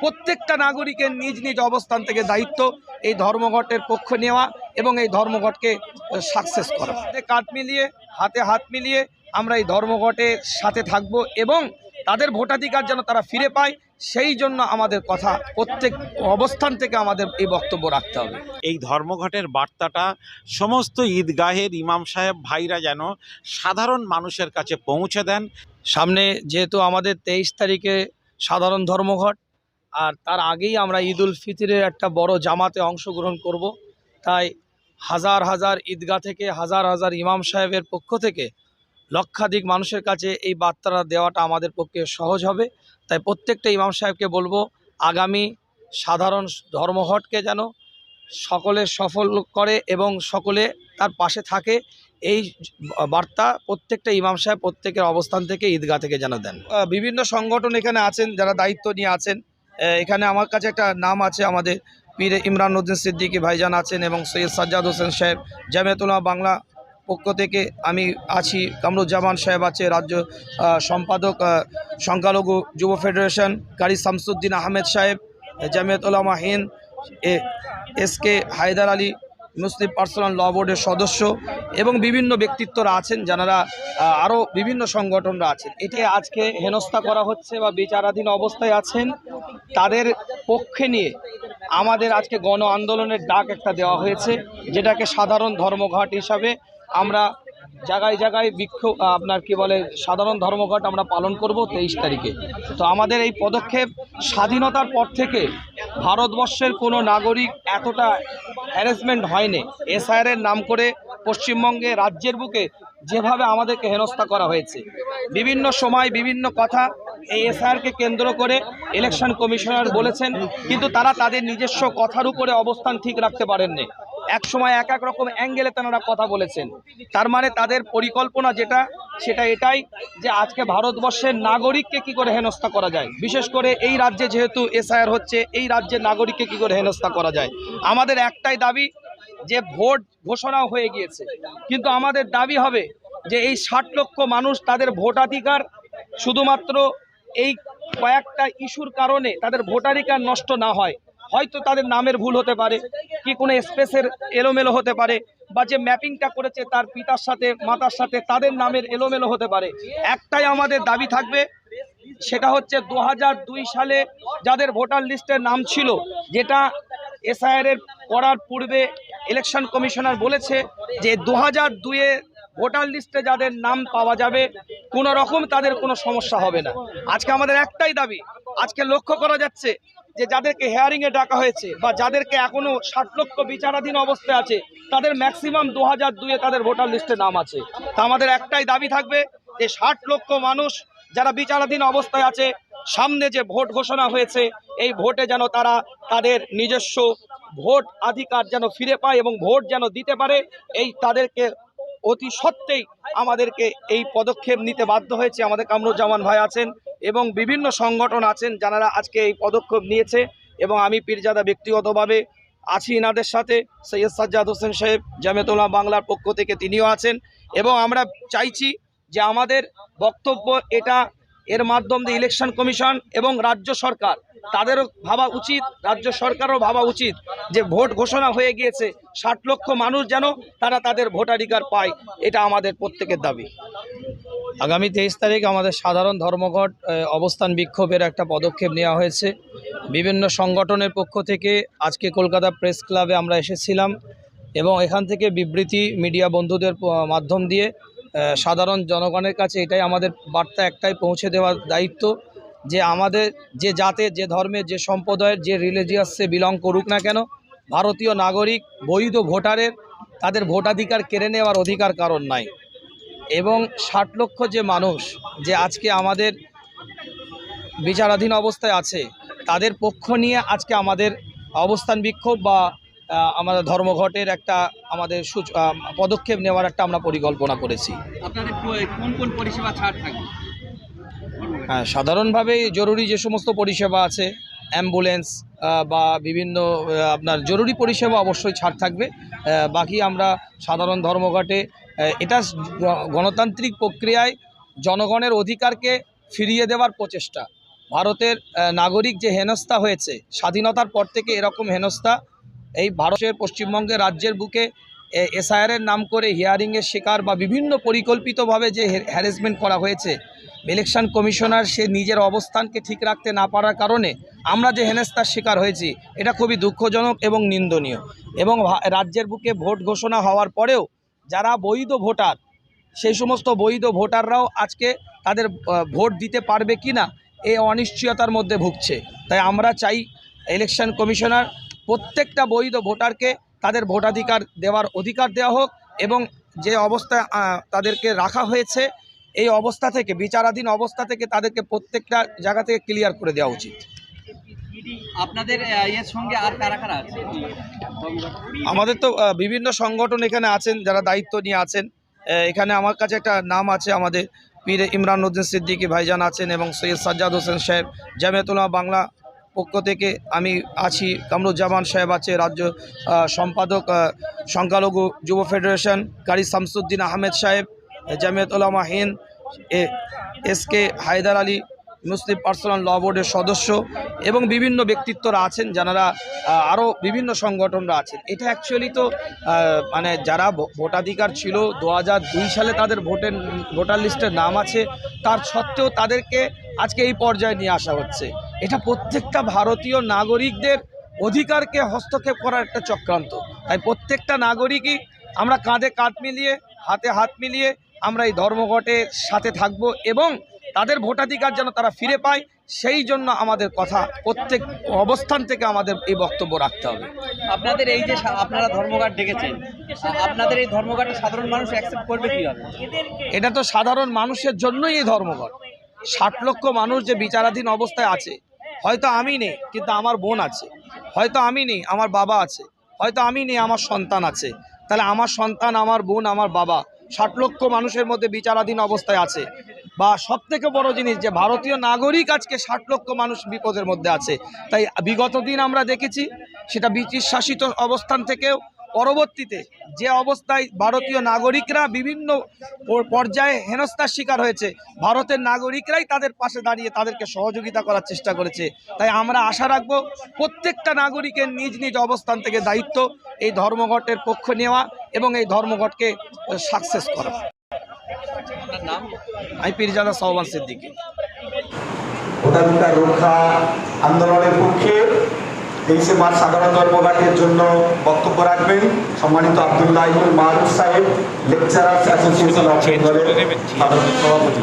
প্রত্যেকটা নাগরিকের নিজ নিজ অবস্থান থেকে দায়িত্ব এই ধর্মঘটের পক্ষ নেওয়া এবং এই ধর্মঘটকে সাকসেস করা। কাঁধ মিলিয়ে হাতে হাত মিলিয়ে আমরা এই ধর্মঘটের সাথে থাকব এবং তাদের ভোটাধিকার যেন তারা ফিরে পায়, সেই জন্য আমাদের কথা প্রত্যেক অবস্থান থেকে আমাদের এই বক্তব্য রাখতে হবে। এই ধর্মঘটের বার্তাটা সমস্ত ঈদগাহের ইমাম সাহেব ভাইরা যেন সাধারণ মানুষের কাছে পৌঁছে দেন। সামনে যেহেতু আমাদের 23 তারিখে সাধারণ ধর্মঘট, আর তার আগেই আমরা ঈদ উল ফিতরের একটা বড় জামাতে অংশগ্রহণ করব, তাই হাজার হাজার ঈদগাহ থেকে হাজার হাজার ইমাম সাহেবের পক্ষ থেকে লক্ষাধিক মানুষের কাছে এই বার্তাটা দেওয়াটা আমাদের পক্ষে সহজ হবে। তাই প্রত্যেকটা ইমাম সাহেবকে বলবো আগামী সাধারণ ধর্মঘটকে যেন সকলে সফল করে এবং সকলে তার পাশে থাকে, এই বার্তা প্রত্যেকটা ইমাম সাহেব প্রত্যেকের অবস্থান থেকে ঈদগাহ থেকে যেন দেন। বিভিন্ন সংগঠন এখানে আছেন যারা দায়িত্ব নিয়ে আছেন। এখানে আমার কাছে একটা নাম আছে, আমাদের পীর ইমরান উদ্দিন সিদ্দিকী ভাইজান আছেন এবং সৈয়দ সাজ্জাদ হোসেন সাহেব, জামিয়াতুল উলামা বাংলা পক্ষ থেকে আমি আছি, কামরুজ্জামান সাহেব আছে, রাজ্য সম্পাদক সংখ্যালঘু যুব ফেডারেশন, কারি শামসুদ্দিন আহমেদ সাহেব, জামিয়াতুল উলামা হিন্দ, এসকে হায়দার আলী মুসলিম পার্সোনাল ল বোর্ডের সদস্য এবং বিভিন্ন ব্যক্তিত্বরা আছেন, যারা আরও বিভিন্ন সংগঠনরা আছেন। এটি আজকে হেনস্থা করা হচ্ছে বা বিচারাধীন অবস্থায় আছেন, তাদের পক্ষে নিয়ে আমাদের আজকে গণ আন্দোলনের ডাক একটা দেওয়া হয়েছে, যেটাকে সাধারণ ধর্মঘট হিসাবে আমরা জায়গায় জায়গায় বিক্ষোভ সাধারণ ধর্মঘট আমরা পালন করব 23 তারিখে। তো আমাদের এই পদক্ষেপ স্বাধীনতার পর থেকে ভারতবর্ষের কোনো নাগরিক এতটা হ্যারাসমেন্ট হয়নি। এসআইআরের নাম করে পশ্চিমবঙ্গে রাজ্যের বুকে যেভাবে আমাদেরকে হেনস্থা করা হয়েছে, বিভিন্ন সময় বিভিন্ন কথা এই এসআইআরকে কেন্দ্র করে ইলেকশন কমিশনার বলেছেন, কিন্তু তারা তাদের নিজস্ব কথার উপরে অবস্থান ঠিক রাখতে পারেননি। এক সময় এক এক রকম অ্যাঙ্গেলে তারা কথা বলেছেন। তার মানে তাদের পরিকল্পনা সেটা এটাই যে আজকে ভারতবর্ষের নাগরিককে কি করে হেনস্থা করা যায়, বিশেষ করে এই রাজ্যে যেহেতু এসআইআর হচ্ছে, এই রাজ্যের নাগরিককে কি করে হেনস্থা করা যায়। আমাদের একটাই দাবি যে ভোট ঘোষণা হয়ে গিয়েছে, কিন্তু আমাদের দাবি হবে যে এই 60 লক্ষ মানুষ তাদের ভোটাধিকার শুধুমাত্র এই কয়েকটা ইস্যুর কারণে তাদের ভোটাধিকার নষ্ট না হয়। হয়তো তাদের নামের ভুল হতে পারে, কি কোনো স্পেসের এলোমেলো হতে পারে, বা যে ম্যাপিংটা করেছে তার পিতার সাথে মাতার সাথে তাদের নামের এলোমেলো হতে পারে। একটাই আমাদের দাবি থাকবে, সেটা হচ্ছে 2002 সালে যাদের ভোটার লিস্টের নাম ছিল, যেটা এসআইআর করার পূর্বে ইলেকশন কমিশনার বলেছে যে 2002-এ ভোটার লিস্টে যাদের নাম পাওয়া যাবে কোনো রকম তাদের কোনো সমস্যা হবে না। আজকে আমাদের একটাই দাবি, আজকে লক্ষ্য করা যাচ্ছে যে যাদেরকে হেয়ারিংয়ে ডাকা হয়েছে বা যাদেরকে এখনও 60 লক্ষ বিচারাধীন অবস্থায় আছে, তাদের ম্যাক্সিমাম 2002-এ তাদের ভোটার লিস্টে নাম আছে। তা আমাদের একটাই দাবি থাকবে যে 60 লক্ষ মানুষ যারা বিচারাধীন অবস্থায় আছে, সামনে যে ভোট ঘোষণা হয়েছে এই ভোটে যেন তারা তাদের নিজস্ব ভোট অধিকার যেন ফিরে পায় এবং ভোট যেন দিতে পারে, এই তাদেরকে অতি সত্ত্বেই আমাদেরকে এই পদক্ষেপ নিতে বাধ্য হয়েছে। আমাদের কামরুজ্জামান ভাই আছেন এবং বিভিন্ন সংগঠন আছেন যারা আজকে এই পদক্ষেপ নিয়েছে, এবং আমি পীরজাদা ব্যক্তিগতভাবে আছি এনাদের সাথে। সৈয়দ সাজ্জাদ হোসেন সাহেব জামিয়াতুল উলামা বাংলার পক্ষ থেকে তিনিও আছেন, এবং আমরা চাইছি যে আমাদের বক্তব্য এটা, এর মাধ্যম দিয়ে ইলেকশন কমিশন এবং রাজ্য সরকার তাদেরও ভাবা উচিত, রাজ্য সরকারও ভাবা উচিত যে ভোট ঘোষণা হয়ে গিয়েছে, 60 লক্ষ মানুষ যেন তারা তাদের ভোটাধিকার পায়, এটা আমাদের প্রত্যেকের দাবি। আগামী 23 তারিখ আমাদের সাধারণ ধর্মঘট অবস্থান বিক্ষোভের একটা পদক্ষেপ নেওয়া হয়েছে বিভিন্ন সংগঠনের পক্ষ থেকে। আজকে কলকাতা প্রেস ক্লাবে আমরা এসেছিলাম এবং এখান থেকে বিবৃতি মিডিয়া বন্ধুদের মাধ্যম দিয়ে সাধারণ জনগণের কাছে এটাই আমাদের বার্তা একটাই পৌঁছে দেওয়ার দায়িত্ব যে আমাদের যে জাতের, যে ধর্মের, যে সম্প্রদায়ের, যে রিলিজিয়াসে বিলং করুক না কেন, ভারতীয় নাগরিক বৈধ ভোটারের তাদের ভোটাধিকার কেড়ে নেওয়ার অধিকার কারণ নাই। এবং 60 লক্ষ যে মানুষ যে আজকে আমাদের বিচারাধীন অবস্থায় আছে, তাদের পক্ষ নিয়ে আজকে আমাদের অবস্থান বিক্ষোভ বা আমাদের ধর্মঘটের একটা আমাদের পদক্ষেপ নেওয়ার একটা আমরা পরিকল্পনা করেছি। আপনাদের কোন কোন পরিষেবা ছাড় থাকবে? হ্যাঁ, সাধারণভাবে জরুরি যে সমস্ত পরিষেবা আছে, অ্যাম্বুলেন্স বা বিভিন্ন আপনার জরুরি পরিষেবা অবশ্যই ছাড় থাকবে। বাকি আমরা সাধারণ ধর্মঘটে এটা গণতান্ত্রিক প্রক্রিয়ায় জনগণের অধিকারকে ফিরিয়ে দেওয়ার প্রচেষ্টা, ভারতের নাগরিক যে হেনস্থা হয়েছে, স্বাধীনতার পর থেকে এরকম হেনস্থা এই ভারতের পশ্চিমবঙ্গের রাজ্যের বুকে এসআইআরের নাম করে হিয়ারিংয়ের শিকার বা বিভিন্ন পরিকল্পিতভাবে যে হ্যারাসমেন্ট করা হয়েছে, ইলেকশন কমিশনার সে নিজের অবস্থানকে ঠিক রাখতে না পারার কারণে আমরা যে হেনস্থার শিকার হয়েছি, এটা খুবই দুঃখজনক এবং নিন্দনীয়। এবং রাজ্যের বুকে ভোট ঘোষণা হওয়ার পরেও যারা বৈধ ভোটার, সেই সমস্ত বৈধ ভোটাররাও আজকে তাদের ভোট দিতে পারবে কি না এই অনিশ্চয়তার মধ্যে ভুগছে। তাই আমরা চাই ইলেকশন কমিশনার প্রত্যেকটা বৈধ ভোটারকে তাদের ভোটাধিকার দেওয়ার অধিকার দেওয়া হোক এবং যে অবস্থায় তাদেরকে রাখা হয়েছে এই অবস্থা থেকে, বিচারাধীন অবস্থা থেকে তাদেরকে প্রত্যেকটা জায়গা থেকে ক্লিয়ার করে দেওয়া উচিত। আপনাদের এর সঙ্গে আর কারা কারা আছে? আমাদের তো বিভিন্ন সংগঠন এখানে আছেন যারা দায়িত্ব নিয়ে আছেন। এখানে আমার কাছে একটা নাম আছে, আমাদের পীর ইমরান উদ্দিন সিদ্দিকী ভাইজান আছেন এবং সৈয়দ সাজ্জাদ হোসেন সাহেব। জামিয়াতুল উলামা বাংলা পক্ষ থেকে আমি আছি, কামরুজ্জামান সাহেব আছে, রাজ্য সম্পাদক সংখ্যালঘু যুব ফেডারেশন কারি শামসুদ্দিন আহমেদ সাহেব, জামিয়াতুল উলামা হিন্দ, এসকে হায়দার আলী মুসলিম পার্সোনাল ল বোর্ডের সদস্য এবং বিভিন্ন ব্যক্তিত্বরা আছেন, যারা আরও বিভিন্ন সংগঠনরা আছেন। এটা অ্যাকচুয়ালি তো মানে যারা ভোটাধিকার ছিল 2002 সালে তাদের ভোটার লিস্টের নাম আছে, তার সত্ত্বেও তাদেরকে আজকে এই পর্যায়ে নিয়ে আসা হচ্ছে। এটা প্রত্যেকটা ভারতীয় নাগরিকদের অধিকারকে হস্তক্ষেপ করার একটা চক্রান্ত। তাই প্রত্যেকটা নাগরিকই আমরা কাঁধে কাঁধ মিলিয়ে, হাতে হাত মিলিয়ে আমরা এই ধর্মঘটের সাথে থাকব এবং তাদের ভোটাধিকার যেন তারা ফিরে পায়, সেই জন্য আমাদের কথা প্রত্যেক অবস্থান থেকে আমাদের এই বক্তব্য রাখতে হবে। আপনাদের এই যে আপনারা ধর্মঘট ডেকেছেন, আপনাদের এই ধর্মঘটে সাধারণ মানুষ অ্যাকসেপ্ট করবে কীভাবে? এটা তো সাধারণ মানুষের জন্যই এই ধর্মঘট। 60 লক্ষ মানুষ যে বিচারাধীন অবস্থায় আছে, হয়তো আমি নেই কিন্তু আমার বোন আছে, হয়তো আমি নেই আমার বাবা আছে, হয়তো আমি নেই আমার সন্তান আছে। তাহলে আমার সন্তান, আমার বোন, আমার বাবা 60 লক্ষ মানুষের মধ্যে বিচারাধীন অবস্থায় আছে। বা সবথেকে বড় জিনিস যে ভারতীয় নাগরিক আজকে 60 লক্ষ মানুষ বিপদের মধ্যে আছে। তাই বিগত দিন আমরা দেখেছি সেটা ব্রিটিশ শাসিত অবস্থান থেকেও পরবর্তীতে যে অবস্থায় ভারতীয় নাগরিকরা বিভিন্ন পর্যায়ে হেনস্থার শিকার হয়েছে, ভারতের নাগরিকরাই তাদের পাশে দাঁড়িয়ে তাদেরকে সহযোগিতা করার চেষ্টা করেছে। তাই আমরা আশা রাখব প্রত্যেকটা নাগরিকের নিজ নিজ অবস্থান থেকে দায়িত্ব এই ধর্মঘটের পক্ষ নেওয়া এবং এই ধর্মঘটকে সাকসেস করা। আমি পীরজাদা সাহবান সিদ্দিকী। ভোটাধিকার রক্ষা আন্দোলনের পক্ষে 23শে মার্চ সাধারণ ধর্মঘটের জন্য বক্তব্য রাখবেন সম্মানিত আব্দুল্লাহ ইবনুল মারুফ সাহেব, লেকচারার্স অ্যাসোসিয়েশন অফ বেঙ্গলের সাধারণ সভাপতি।